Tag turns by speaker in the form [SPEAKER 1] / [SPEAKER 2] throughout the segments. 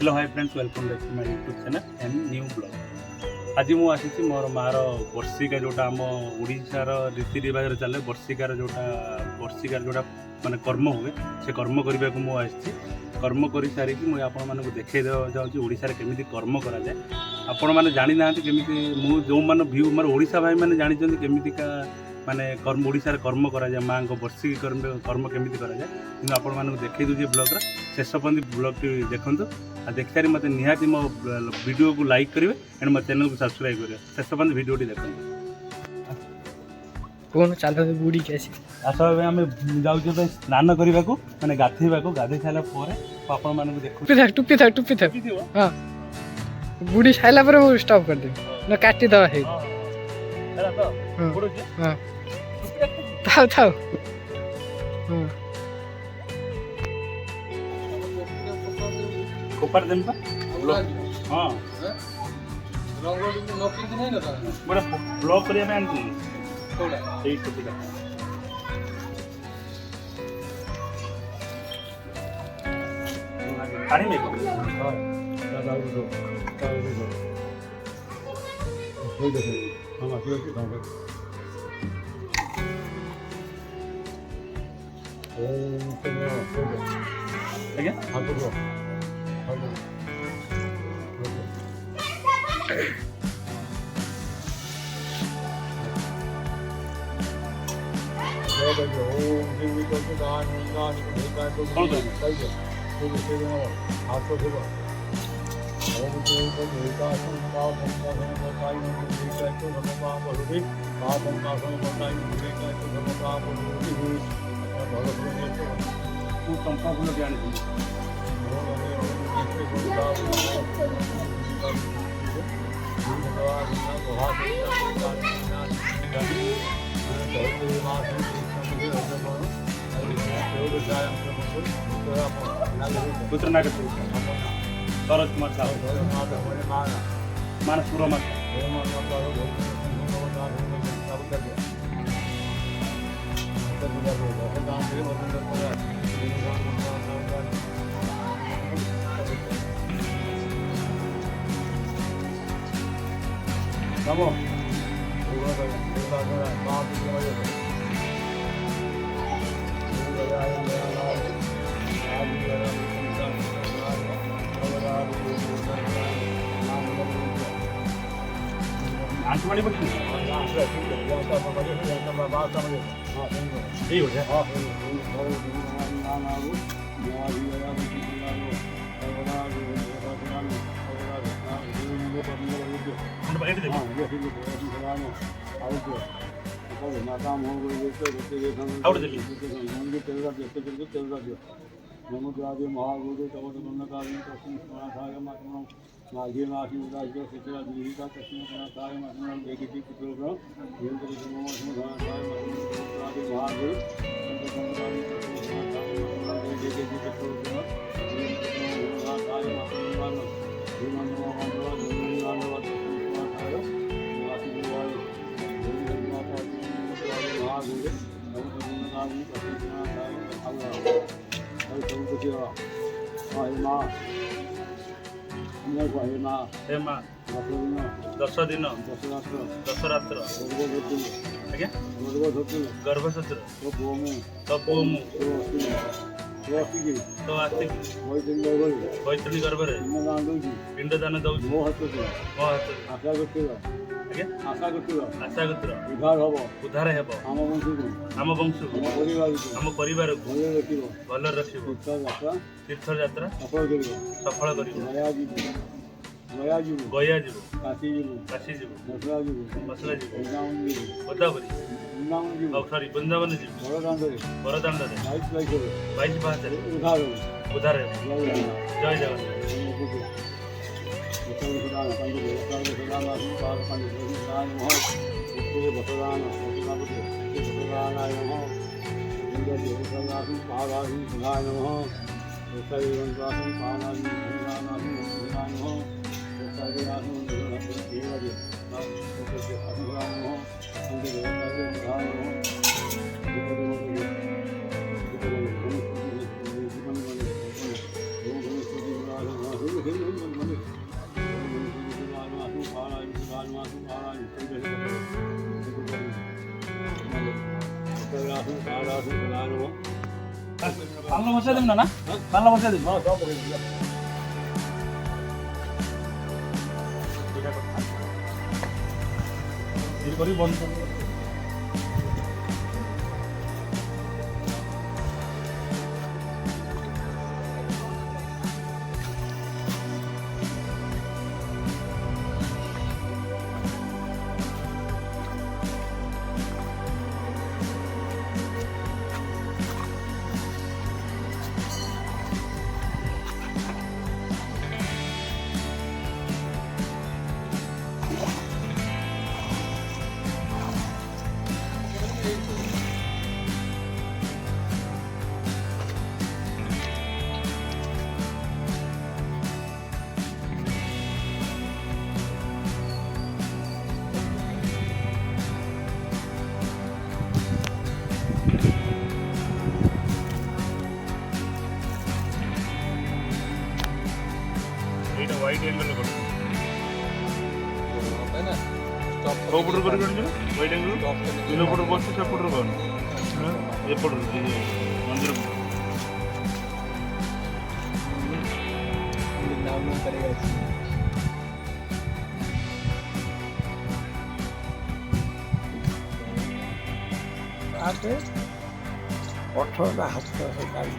[SPEAKER 1] Hello hi friends, welcome back to my YouTube channel and new blog. आज मु आसी मोर मार वर्षिका जोटा आम ओडिशार रीति रिवाज चले वर्षिकार जोटा माने कर्म हुए से कर्म करने को मुझे कर्म कर सारिकी मुझे आपण मानक देखा जाऊँगी ओडिशा रे केमिति कर्म करा जाए। आपण मैंने जानी ना केमिति मु जो मान व्यू मार ओडिशा भाई मैंने जानी केमितिका माने कर्म ओडिशा रे कर्म करा जाए माँ को वर्षिकी कर्म केमिति करा जाए कि आपण मानक देखा दूसरी ब्लॉग शेष पर्यंत ब्लॉग टी देखूँ आ देख सारी मत निहाती मो वीडियो को लाइक करेंगे एंड मो चैनल को सब्सक्राइब करेंगे शेष पर्यंत वीडियो टी देखो।
[SPEAKER 2] कौन चलो बुड़ी कैसी
[SPEAKER 1] आस आम जाऊँ स्नान करने को मैंने गाधे सारा आपण मानक देखो
[SPEAKER 2] टुप्पी था हाँ बुड़ी साइला पर वो स्टॉप कर दे ना काटी दवा है हाँ थाओ थाओ
[SPEAKER 1] कोपर देन पा हां बड़ा ब्लॉक करिया में आंटी थोड़ा सही टुपी का पानी में हां दादा दो हो देखो हम आके खाओगे क्या हां तो चंपा फूल भी आनी पुत्र नागर सरोज कुमार साहू मानस पूर्व आंटी बड़ी नमोद्राव्य महागुरु तवदमनकारि तस्मै स्मरणाय मातमः माघे मासी उदास्य शिखरा दीहिका तस्मै स्मरणाय मातमः देगिति पुत्रोग्रह यंत्र नमो स्मरणाय नमोद्राव्य महागुरु तवदमनकारि तस्मै स्मरणाय मातमः देगिति पुत्रोग्रह स्मरणाय मातमः नमो मंगल जन्मनाम तस्मै स्मरणाय मातमः देगिति महागुरु तवदमनकारि तस्मै स्मरणाय दस दिन दशरात्र गर्भछत्र तो बैतरणी गर्भ पिंडदान दौ आशा उद्धार हेब आम वंश आम परिवार भल रख तीर्थ यात्रा सफल कर गया जीव काशी जीव मसला जीव गोदावरी सॉरी वृंदावन जीव बरदाण्ड 22 पाहाचरे उद्धार जय जगन्नाथ। ପାଲ ବସେଇ ଦେବି ନା ପାଲ ବସେଇ ଦେବି କରି ବନ୍ଦ କରି এইটা হোয়াইট অ্যাঙ্গেল করো
[SPEAKER 3] না
[SPEAKER 1] কোপটর করে করছো হোয়াইট অ্যাঙ্গেল ইলো পটর বসে সেপটর কোন এ পটর মন্দির
[SPEAKER 3] नाम करेगा
[SPEAKER 4] आते 18টা হাত করে গাড়ি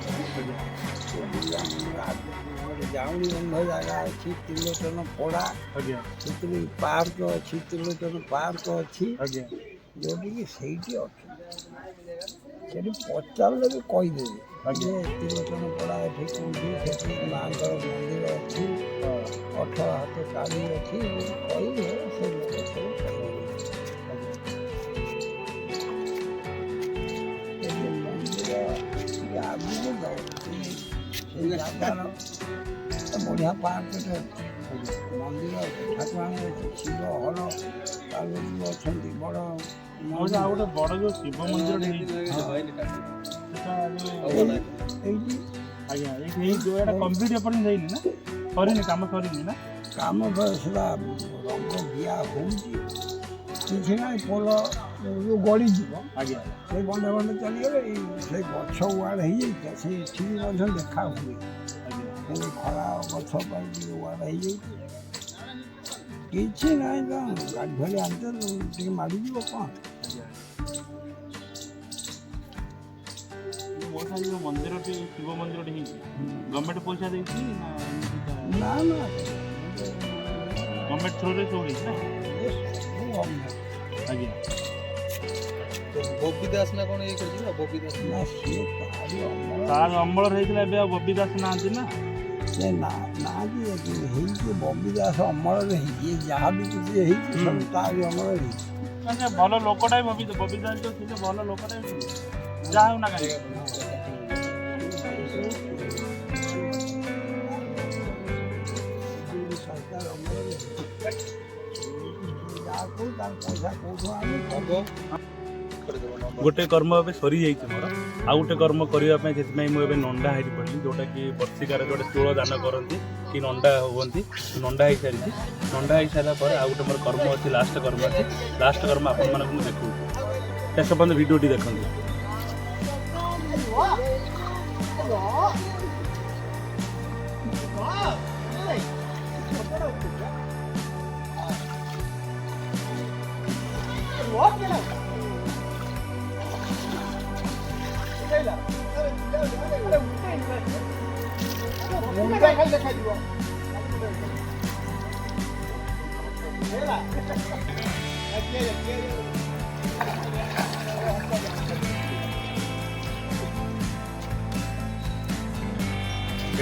[SPEAKER 4] ଯାଉନି ବନ୍ଧ ଜାଗା ଅଛି ତ୍ରିଲୋଚନ ପଡ଼ା
[SPEAKER 1] ଆଜ୍ଞା
[SPEAKER 4] ସେଥିରେ ପାର୍କ ଅଛି ତ୍ରିଲୋଚନ ପାର୍କ ଅଛି
[SPEAKER 1] ଆଜ୍ଞା
[SPEAKER 4] ଯେଉଁଠିକି ସେଇଠି ଅଛନ୍ତି ସେଠି ପଚାରିଲେ ବି କହିଦେବେ ଯେ ତ୍ରିଲୋଚନ ପଡ଼ା ଏଠି କେଉଁଠି ସେଠି ମାଙ୍କର ମନ୍ଦିର ଅଛି 18 ହାତ କାଳି ଅଛି କହିଲେ ସେ ଲୋକ ସବୁ କହିବେ ମନ୍ଦିର ଆଗକୁ ଯାଉଛି ସେଇ ଜାଗାର ବଢ଼ିଆ ପାର୍କଟେ ମନ୍ଦିର ଠାକୁରାଣୀ ଅଛି ଶିବ ହର ପାର୍ବତୀ ଅଛନ୍ତି ବଡ଼
[SPEAKER 1] ଆଉ ଗୋଟେ ବଡ଼ ଯୋଉ ଶିବ ମନ୍ଦିର
[SPEAKER 4] ଏଇଠି
[SPEAKER 1] ଆଜ୍ଞା ଏଇଠି ଯୋଉ ଏଟା କମ୍ପ୍ଲିଟ ଏପର୍ଯ୍ୟନ୍ତ ହେଇନି ନା ସରିନି କାମ ସରିନି ନା
[SPEAKER 4] କାମ ସେଟା ରଙ୍ଗ ଦିଆ ହେଉଛି କିଛି ନାହିଁ ପୋଲ ଯେଉଁ ଗଡ଼ିଯିବ
[SPEAKER 1] ଆଜ୍ଞା
[SPEAKER 4] ସେଇ ବନ୍ଧେ ବନ୍ଧେ ଚାଲିଗଲେ ସେଇ ଗଛ ଉଆଡ଼ ହେଇଯାଇଛି ସେ ଏଠିକି ମଧ୍ୟ ଦେଖା ହୁଏ କିନ୍ତୁ ଖରା ଗଛ ପାଇଁ ଟିକେ ଉଆଡ଼ ହେଇଯାଇଛି କିଛି ନାହିଁ ତ ଗାଡ଼ି ଫାଡ଼ି ଆଣିତେ ଟିକେ ମାଡ଼ିଯିବ କ'ଣ
[SPEAKER 1] ଯୋଉ ମନ୍ଦିରଟି ଶିବ ମନ୍ଦିରଟି ହେଇଛି ଗଭର୍ଣ୍ଣମେଣ୍ଟ ପଇସା ଦେଇଛି ନା
[SPEAKER 4] ନା ନା
[SPEAKER 1] ଗଭର୍ଣ୍ଣମେଣ୍ଟ ଥ୍ରୋରେ ସବୁ ହେଇଛି ନା ଆଜ୍ଞା
[SPEAKER 3] बॉबी दास ना कौन ये कर बॉबी दास
[SPEAKER 4] ନା ସିଏ ତାରି
[SPEAKER 1] ତାର ଅମଳରେ ହେଇଥିଲା ଏବେ ଆଉ ବବି ଦାସ ନାହାନ୍ତି ନା
[SPEAKER 4] ସେ ନାହାନ୍ତି ହେଇଛି ବବି ଦାସ ଅମଳରେ ହେଇଛି ଯାହା ବି କିଛି ହେଇଛି ସବୁ ତାରି ଅମଳରେ ହେଇଛି
[SPEAKER 1] ମାନେ ଭଲ ଲୋକଟାଇ ବବି ଦାସ ତ ଥିଲେ ଭଲ ଲୋକଟାଇ ଯାହା ହଉ ନା କାହିଁକି
[SPEAKER 4] ସରକାର ଅମଳରେ ଯାହାକୁ ତାର ପଇସା କୋଉଠୁ ଆଣି
[SPEAKER 1] ଗୋଟେ କର୍ମ ଏବେ ସରିଯାଇଛି ମୋର ଆଉ ଗୋଟେ କର୍ମ କରିବା ପାଇଁ ସେଥିପାଇଁ ମୁଁ ଏବେ ନଣ୍ଡା ହେଇକି ପଡ଼ିଲି ଯେଉଁଟାକି ବର୍ଷିକାର ଗୋଟେ ଚୂଳ ଦାନ କରନ୍ତି କି ନଣ୍ଡା ହୁଅନ୍ତି ନଣ୍ଡା ହେଇସାରିଛି ନଣ୍ଡା ହେଇସାରିଲା ପରେ ଆଉ ଗୋଟେ ମୋର କର୍ମ ଅଛି ଲାଷ୍ଟ କର୍ମ ଅଛି ଲାଷ୍ଟ କର୍ମ ଆପଣମାନଙ୍କୁ ମୁଁ ଦେଖାଉଛି ଶେଷ ପର୍ଯ୍ୟନ୍ତ ଭିଡ଼ିଓଟି ଦେଖନ୍ତୁ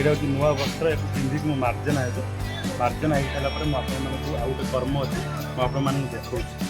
[SPEAKER 1] ଏଇଟା ହେଉଛି ନୂଆ ବସ୍ତ୍ର ଏକୁ ପିନ୍ଧିକି ମୁଁ ମାର୍ଜନା ହେବି ମାର୍ଜନା ହେଇସାରିଲା ପରେ ମୁଁ ଆପଣମାନଙ୍କୁ ଆଉ ଗୋଟେ କର୍ମ ଅଛି ମୁଁ ଆପଣମାନଙ୍କୁ ଦେଖାଉଛି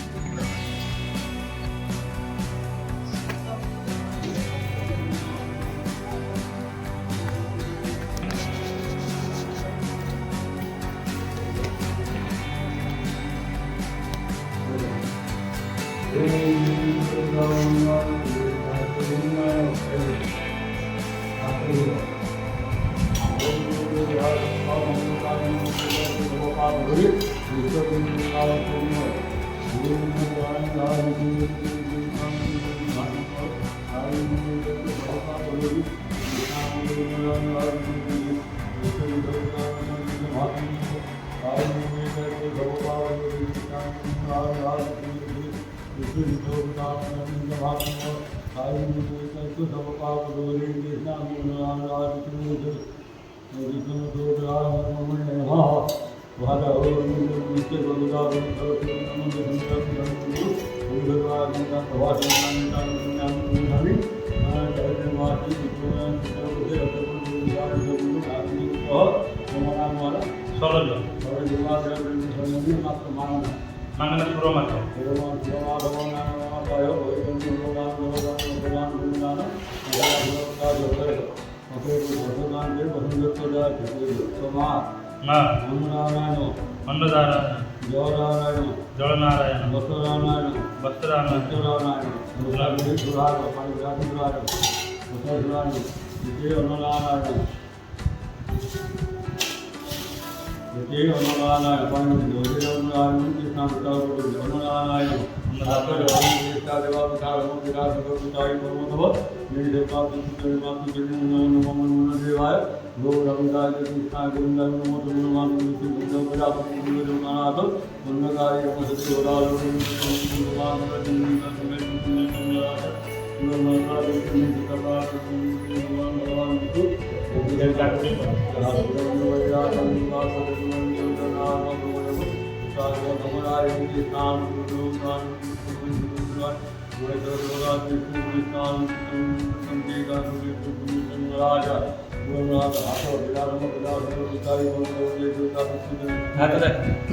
[SPEAKER 1] जलनारायण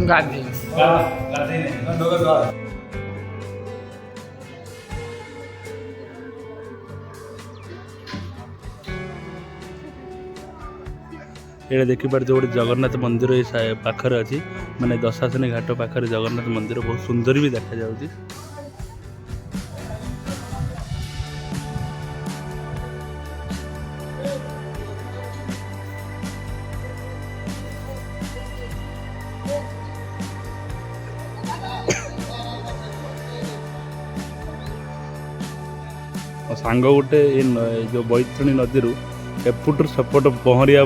[SPEAKER 2] गाधी
[SPEAKER 1] ये देखिपार जो गोटे जगन्नाथ मंदिर ये पाखरे अच्छी माने दशाशनी घाट पाखरे जगन्नाथ मंदिर बहुत सुंदर भी देखा जाउची। सांग गोटे जो बैतरणी नदी एपटू सेपट पहरिया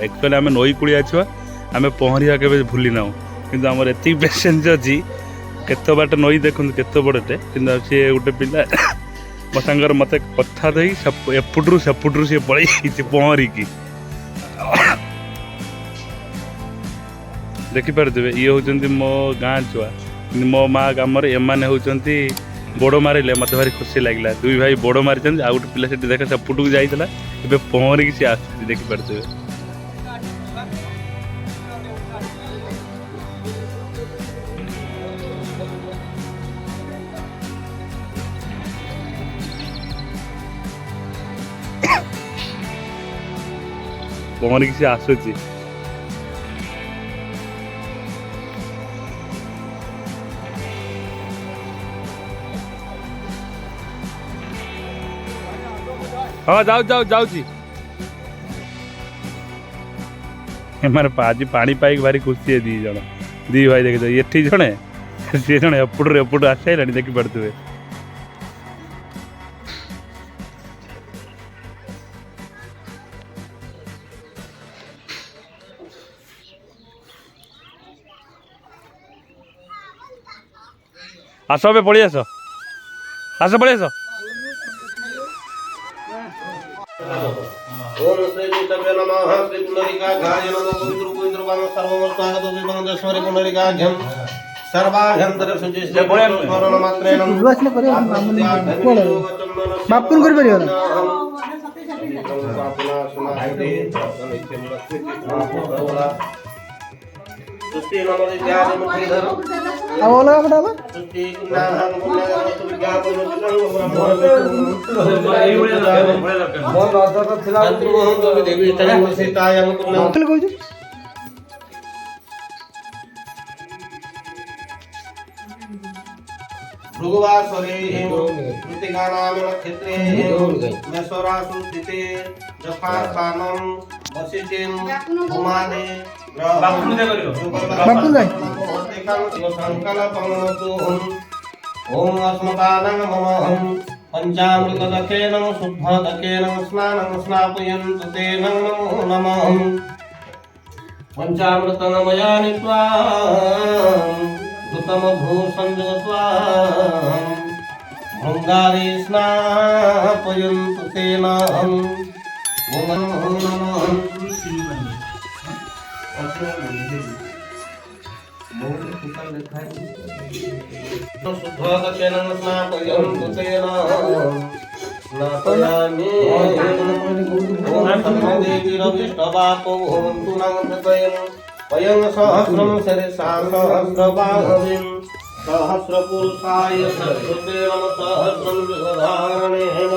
[SPEAKER 1] एक्चुअली आम नई कूड़िया छुआ आम पहरिया के भूली ना कि आमर एति पेसेंस अच्छी केत बाट नई देखते केत बड़े कि सी गोटे पिला मो सांगर मत कथा दे एपटू सेपटू सी पड़े पहरिकी देखिपारे ये हूँ मो गाँ छुआ मो माँ ग्राम एमाने होती बोड़ मारे मत भारी खुशी लगे दुई भाई बोड़ मारी आ गोटे पिला से देख सेपटू को जाइला ए पहरिकी सी आस देखिपारे पहरिकी सी आसूची हाँ जाऊ जाऊ जाऊँगी आज पानी पाई भारी खुशी है दी जन दी भाई देख ये जड़े सी जड़े एपटू एपटू आस सारे देखिपे आस पड़ी आस आस पड़ी आस
[SPEAKER 5] ओम श्री विष्णवे नमः श्री पुंडरीकाक्षाय नमः पवित्र पुंडरीकाम सर्वमस्तागतो विमंदेश्वरी पुंडरीकाक्षं सर्वाभ्यंतर सुचिष्टे स्मरण मात्रेण
[SPEAKER 2] निर्वाचन करे बापून कर परियो ना
[SPEAKER 5] सुष्टि नमो विद्याय मुखीधर
[SPEAKER 2] अब ओला बटावा
[SPEAKER 5] सुष्टि नाहं पुण्यवस्तु विज्ञापन देवी सीताय
[SPEAKER 2] कल कहू
[SPEAKER 5] भृगुवासरे कृतिकानाम नक्षत्रे मेषरासु स्थिते जफास्थानं वसिष्ठिं भूमादे
[SPEAKER 2] बापून जाय
[SPEAKER 5] संकल्पमस्तु ओम अस्मदानं ममहं पंचामृतदकेन शुद्धदकेन स्नानं स्नापयन्तु तेन नमो नमः पंचामृतं मया नीत्वा घृतमधुसंयुत्वा भृङ्गारे स्नापयन्तु तेन नमो नमः शुद्धदकेन स्नापयन्तु तेन स्नापयामि देवीरविष्टवापो भवन्तु नमः वयं सहस्रं शिरसा सहस्रबाहुं सहस्रपुरुषाय सहस्रते नमः सहस्रं विदधारणेन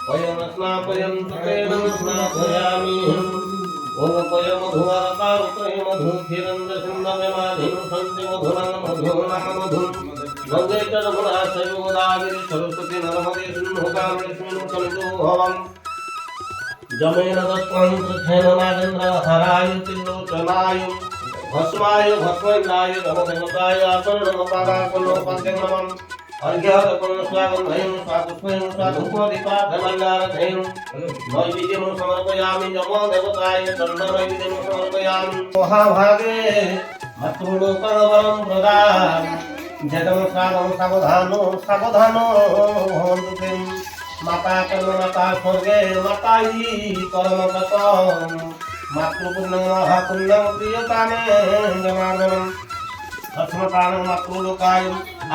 [SPEAKER 5] वयं स्नापयन्तु तेन स्नापयामि ओम पयं मधुवरकारुतये मधुखिरन्दसिन्दव्यमाधिं सन्ति मधुरं मधुनां मधुं गङ्गे च नमुना शैवोदागिरि सरस्वती नर्मदे सिन्धु कामेस्मिन् सन्तो भवम् जमेन दत्त्वं कृच्छेन नागेन्द्र हराय त्रिलोचनाय भस्माय भस्मेन्द्राय धनदेवताय आकर्णमपादाकर्णोपाद्यं नमः अर्घ्यादकं स्वागन्धयं स्वापुष्पं स्वाधूपदीपाधनैलारधयं नैवेद्यं समर्पयामि नमो देवताय चन्दनैवेद्यं समर्पयामि महाभागे मातृलोकवरं प्रदाम् जगं स्वागं सावधानो सावधानो भवन्तु ते माता कर्ममाता स्वर्गे मातायि परमगतं मातृपुण्यं महापुण्यं प्रियतामे जनार्दनम् अस्मतानं मातृलोकाय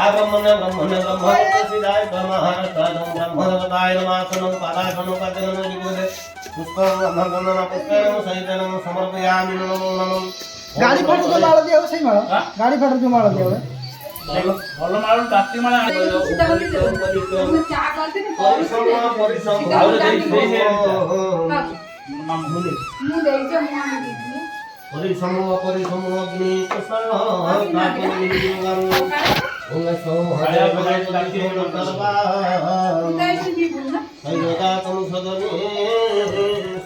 [SPEAKER 5] आब्रह्मण्य ब्रह्मण्य ब्रह्मणोपसिदाय ब्रह्महरस्तादं ब्रह्मणवदाय नमासनं पादासनं पादनं निगोदे पुष्पं गन्धनं पुष्पेण सहितं समर्पयामि नमो नमः
[SPEAKER 2] गाड़ी फट जो मार दिया सही मार गाड़ी फट जो मार दिया
[SPEAKER 1] ଭଲ ମାଳ ରାତି ମାଳ
[SPEAKER 5] परिश्रम परिश्रम अग्नि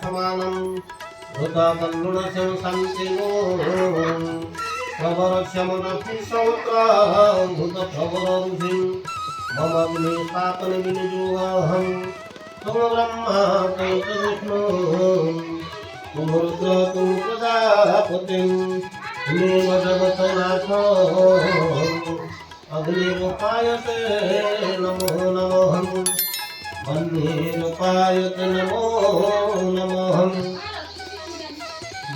[SPEAKER 5] समानं भूताकल्लुणस्य शान्तिनो प्रवरक्षमदक्षिसमुद्रां भूतप्रवररुधिं मम अग्निपातनविनियोगहं त्वं ब्रह्मा त्वं च विष्णुः त्वं रुद्र त्वं प्रजापतिं त्वमेव जगन्नाथो अग्निरूपायते नमो नमः वह्निरूपायते नमो नमः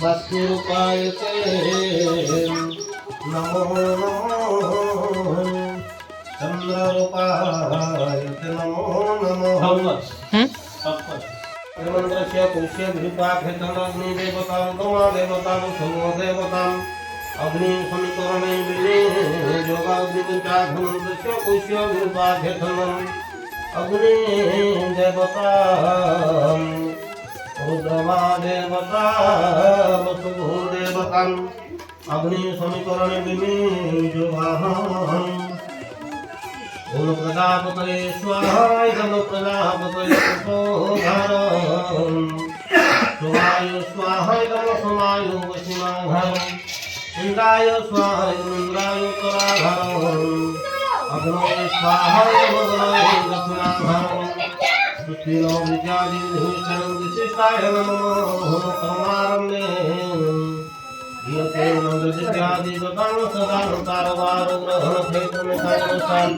[SPEAKER 5] वस्तुरूपायते नमो नमः चन्द्ररूपायते नमो नमः मंत्रस्य पुष्य धृताभ्यतनाग्नि देवतां गमा देवतां समो देवतां अग्नि समीकरणे विने योगाग्निचाघमन्त्रस्य पुष्य धृताभ्यतनम् अग्नि देवतां रुद्रमा देवता वसुभो देवतां अग्नि समीकरणे विने योगाहम् ओम प्रजापतये स्वाहा इदं प्रजापतये सोधारम् सोमाय स्वाहा इदं सोमाय वशिमाघरम् इन्द्राय स्वाहा इन्द्राय कराघरम् अग्नये स्वाहा इदमग्नये दक्षिणाघरम् सुस्थिरो विद्यादिविधुषणं विशिष्टाय नमो कर्मारम्भे इत्यादि गतां सदा तारवार ग्रहणभेदनिधानसान्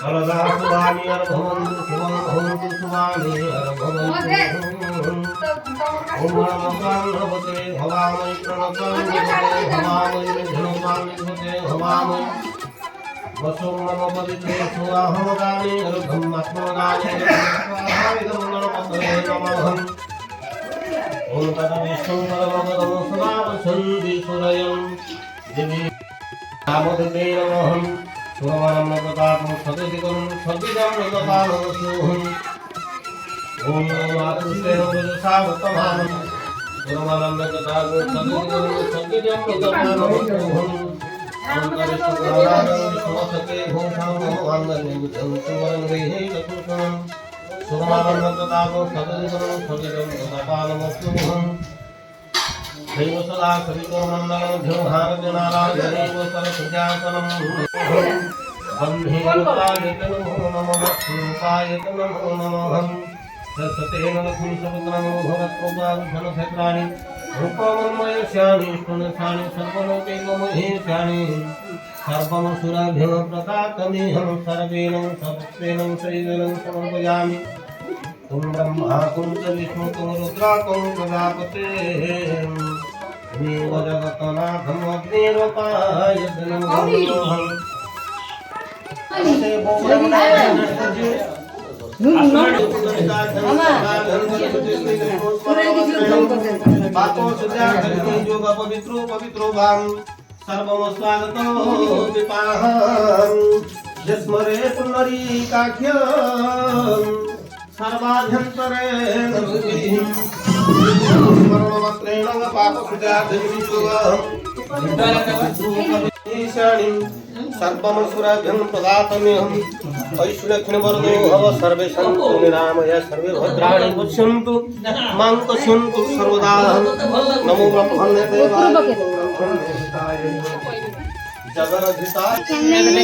[SPEAKER 5] फलदासुवानि अर्भवन्तु शुभं भवन्तु शुभानि अर्भवन्तु ॐ नमः भवते भवामि प्रणतामि भवामि धनुमामि भवते भवामि वसो मम पवित्रे स्वाहमदानि अर्घं आत्मदानि स्वाहा इदं गणपतये नमः ओम तदविष्णु परमपदं सदावसन्ति सुरयं देवी नामोदते नमः सुरवरं नततां सदिकं सदिदं नततां सुहं ओम मातृतेन वजसावतमानं सुरवरं नततां सदिकं सदिदं नततां सुहं ओम करिष्ठपुराणं विश्वसते भूषणं वाङ्गल्यं सुवरं देहि चतुष्कं सुरवरं नततां सदिकं सदिदं नततां दैव सदा कवितो मण्डलं ध्रुवहारजनारायणैव सरसुजासनं बन्धे रुद्रायत नमो नमः स्वरूपायत नमो नमः सरस्वते नमः समुद्रं घोरत्रोपाधनक्षेत्राणि रूपमन्मयस्यानि ष्णुनसानि सर्वलोकैकमहेशानि सर्वमसुराभ्यः प्रतातमेहं सर्वेण सत्त्वेन शरीरेण समर्पयामि तुम ब्रह्मा तुम च विष्णु तुम रुद्रा तुम प्रजापते देव जगतनाथम अग्निरूपाय नमो नमः नमस्ते बातो सुजागति योग पवित्रो पवित्रो भाम सर्वम स्वागतो विपाहं यस्मरे पुनरीकाख्यं सर्वाभ्यन्तरे नमस्ते स्मरणमात्रेण पापसुजागतिषाणि सर्वमसुराभ्यं प्रदातम्यहम् ऐश्वर्यक्षणवरदो भव सर्वे सन्तु निरामया सर्वे भद्राणि पश्यन्तु मां पश्यन्तु सर्वदा नमो ब्रह्मणे देवाय जगन्नाथाय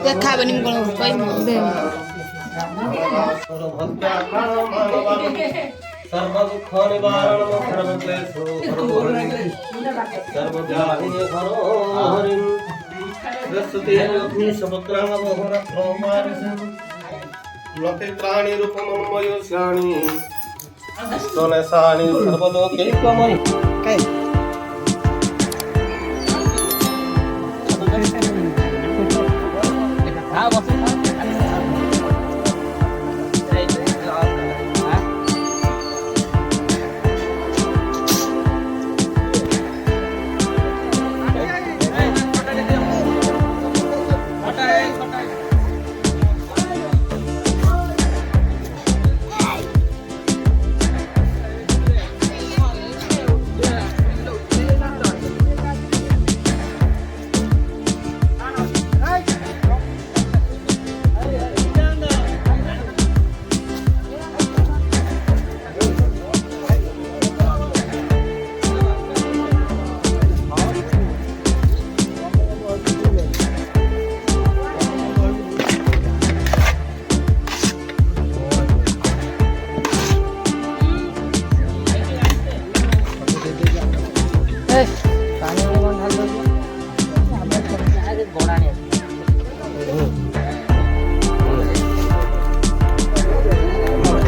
[SPEAKER 6] देखाबनी कोन
[SPEAKER 5] सर्वदुःख निवारणं सर्वक्लेशो सर्वव्याधिहरो हरिं प्रस्तुते लक्ष्मी समुद्रां मोहरत्रोमारिसं नक्षत्राणि रूपमन्मयस्यानि स्तनसानि सर्वलोकैकमयि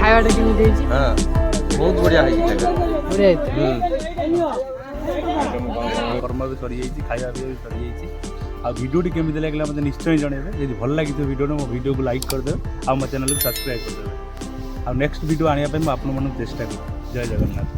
[SPEAKER 2] ଖାଇବାଟା କେମିତି ହେଇଛି?
[SPEAKER 3] ବହୁତ ବଢିଆ ହେଇଛି
[SPEAKER 2] ବଢିଆ ହେଇଛି।
[SPEAKER 1] କର୍ମ ବି ସରିଯାଇଛି, ଖାଇବା ପିଇବା ବି ସରିଯାଇଛି। ଆଉ ଭିଡ଼ିଓଟି କେମିତି ଲାଗିଲା ମୋତେ ନିଶ୍ଚୟ ଜଣାଇବେ। ଯଦି ଭଲ ଲାଗିଥିବ ଭିଡ଼ିଓଟା ମୋ ଭିଡ଼ିଓକୁ ଲାଇକ୍ କରିଦେବେ ଆଉ ମୋ ଚ୍ୟାନେଲକୁ ସବସ୍କ୍ରାଇବ୍ କରିଦେବେ। ଆଉ ନେକ୍ସଟ ଭିଡ଼ିଓ ଆଣିବା ପାଇଁ ମୁଁ ଆପଣମାନଙ୍କୁ ଚେଷ୍ଟା କରିବି। ଜୟ ଜଗନ୍ନାଥ।